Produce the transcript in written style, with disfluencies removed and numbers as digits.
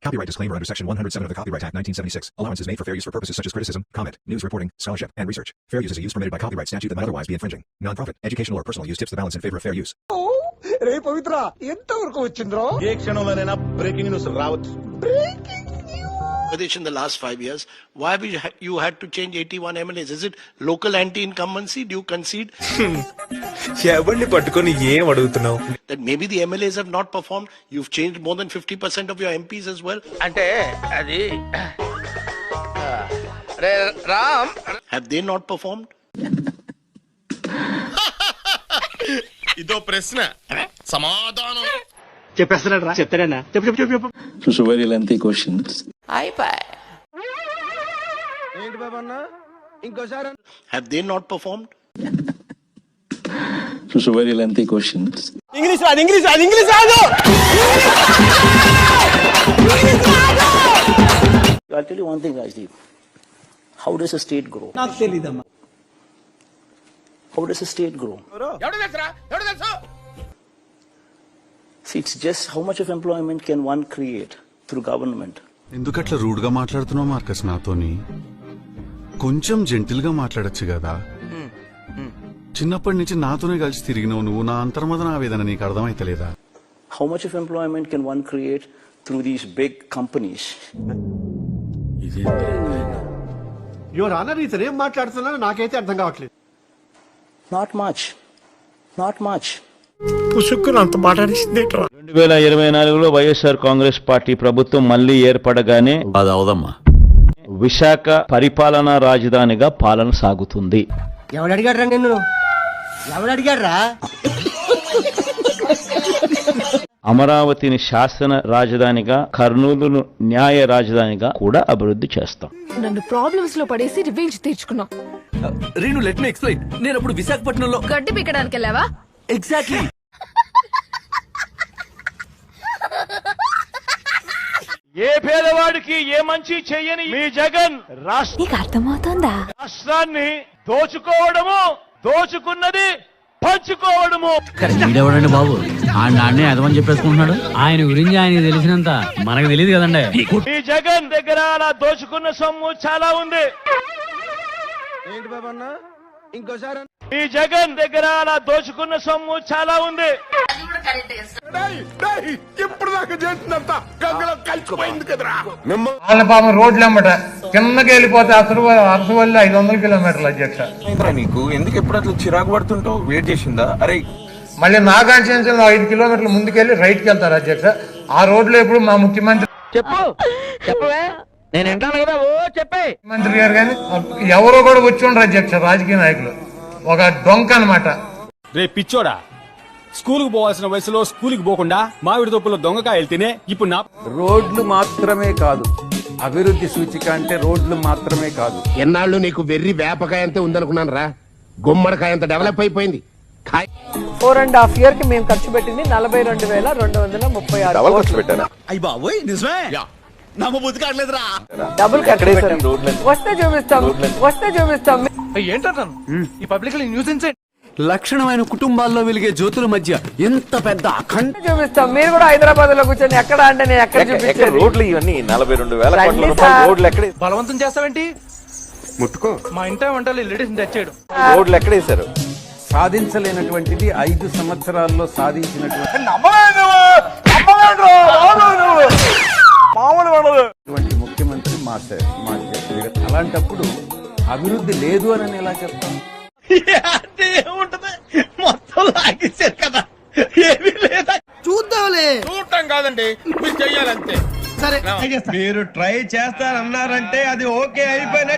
Copyright disclaimer under Section 107 of the Copyright Act 1976. Allowance is made for fair use for purposes such as criticism, comment, news reporting, scholarship, and research. Fair use is a use permitted by copyright statute that might otherwise be infringing. Non-profit, educational, or personal use tips the balance in favor of fair use. రే పవిత్ర ఎంత వరకు వచ్చింద్రో ఏ క్షణంలోనైనా breaking news రావచ్చు. In the last 5 years, why have you had to change 81 MLAs? Is it local anti-incumbency? Do you concede ఎవరిని పట్టుకొని ఏం అడుగుతున్నావు? that maybe the MLAs have not performed? You've changed more than 50% of your MPs as well. అంటే అది రే Ram Have they not performed? ఇదో ప్రశ్న సమాధానం చెప్పేస్తున్నాడు రా, చెప్తాడన్నా. చెప్పు. It's a very lengthy question. ఏంటి బాబన్న ఇంకోసారి Have they not performed? It's a very lengthy question. English రాదు I'll tell you one thing, Rajdeep. How does a state grow? నాకు తెలీదమ్మా. How does a state grow? ఎవడు తెలుసు See, it's just how much of employment can one create through government. ఎందుకట్లా rude గా మాట్లాడుతున్నావు Marcus? నాతోని కొంచెం gentle గా మాట్లాడొచ్చు కదా. చిన్నప్పటి నుంచి నాతోనే కలిసి తిరిగినావు నువ్వు. నా అంతర్మదన ఆవేదన నీకు అర్థమైతలేదా? How much of employment can one create through these big companies? Your honour ఇతను ఏం మాట్లాడుతున్నారో నాకైతే అర్థం కావట్లేదు. Not much. 2024లో వైఎస్ఆర్ కాంగ్రెస్ పార్టీ ప్రభుత్వం మళ్లీ ఏర్పడగానే అది అవదమ్మా, విశాఖ పరిపాలనా రాజధానిగా పాలన సాగుతుంది. ఎవడడిగాడ్రా నిన్ను? ఎవడడిగాడ్రా? అమరావతిని శాసన రాజధానిగా, కర్నూలును న్యాయ రాజధానిగా కూడా అభివృద్ధి చేస్తాం. నన్ను ప్రాబ్లమ్స్ లో పడేసి రివెంజ్ తీర్చుకున్నా. Reenu let me explain. నేను అప్పుడు విశాఖపట్నంలో గడ్డి పీకడానికి వెళ్ళావా? ఎగ్జాక్ట్లీ. ఏ పేదవాడికి ఏ మంచి చెయ్యని మీ జగన్ నీకు అర్థమవుతోందా? రాష్ట్రాన్ని దోచుకోవడము, దోచుకున్నది పంచుకోవడము. వీడెవడండి బాబు? ఆ నాన్నే అదమని చెప్పేసుకుంటున్నాడు. ఆయన గురించి ఆయన తెలిసినంత మనకు తెలియదు కదండి. మీ జగన్ దగ్గర అలా దోచుకున్న సొమ్ము చాలా ఉంది. ఏంటి బాబన్న ఇంకోసారి? మీ జగన్ దగ్గర అలా దోచుకున్న సొమ్ము చాలా ఉంది. ఇప్పుడు దాకా చేసినంత గంగలో కలిసిపోయింది కదరా. వాళ్ళ పాపం రోడ్లు అమ్మట కిందకి వెళ్ళిపోతే అసలు వల్ల 500 కిలోమీటర్లు అధ్యక్ష. నీకు ఎందుకు ఎప్పుడు అట్లా చిరాకు పడుతుంటావు? వెయిట్ చేసిందా? అరే మళ్ళీ నా కాన్స్టిట్యూన్సీలో 5 కిలోమీటర్లు ముందుకెళ్ళి రైట్ కి వెళ్తారు అధ్యక్ష. ఆ రోడ్లో ఇప్పుడు మా ముఖ్యమంత్రి చెప్పవే, నేను వింటాను కదా. చెప్పే ముఖ్యమంత్రి గారు కానీ ఎవరో కూడా వచ్చి ఉండరు అధ్యక్ష. రాజకీయ నాయకులు ఒక డొంక అనమాట. రే పిచ్చోడా, స్కూల్ కు పోవాల్సిన వయసులో స్కూల్ కి పోకుండా మామిడి తొప్పులో దొంగకాయలు తినే ఇప్పుడు నా రోడ్లు మాత్రమే కాదు, అభివృద్ధి సూచిక అంటే రోడ్లు మాత్రమే కాదు. ఎన్నాళ్ళు నీకు వెర్రి వేపకాయ అంతే ఉందనుకున్నాను రా. గుమ్మడికాయ అంత డెవలప్ అయిపోయింది. 4.5 year కి మేము ఖర్చు పెట్టింది 42,236 ఖర్చు పెట్టానా? అయ్యి బాబోయ్ నిజమే. నమ్మబుద్ధి కావట్లేదురా. డబుల్ కట్టేసారు. వస్తే చూపిస్తాం. ఏంటంటాను ఈ పబ్లిక్ న్యూసెన్స్. లక్షణమైన కుటుంబాల్లో వెలిగే జ్యోతుల మధ్య ఎంత పెద్ద అఖండ చూపిస్తాం. మీరు కూడా హైదరాబాద్ లో కూర్చొని ఎక్కడ అంటే నేను ఎక్కడ చూపించాను. రోడ్లు ఇవన్నీ 42,000 కోట్ల రూపాయల రోడ్లు ఎక్కడ? బలవంతం చేస్తావేంటి? ముట్టుకో. మా ఇంట వంటలు లేడీస్ తెచ్చాడు. రోడ్లు ఎక్కడ వేశారు? సాధించలేనటువంటిది 5 సంవత్సరాల్లో సాధించినటువంటి ముఖ్యమంత్రి మాస్టర్. అలాంటప్పుడు అభివృద్ధి లేదు అని ఎలా చెప్తాం? ఏముంటది, మొత్తం లాగేశారు కదా, ఏమీ లేదా. చూడటం కాదండి, మీరు చెయ్యాలంతే. మీరు ట్రై చేస్తారన్నారంటే అది ఓకే అయిపోయిన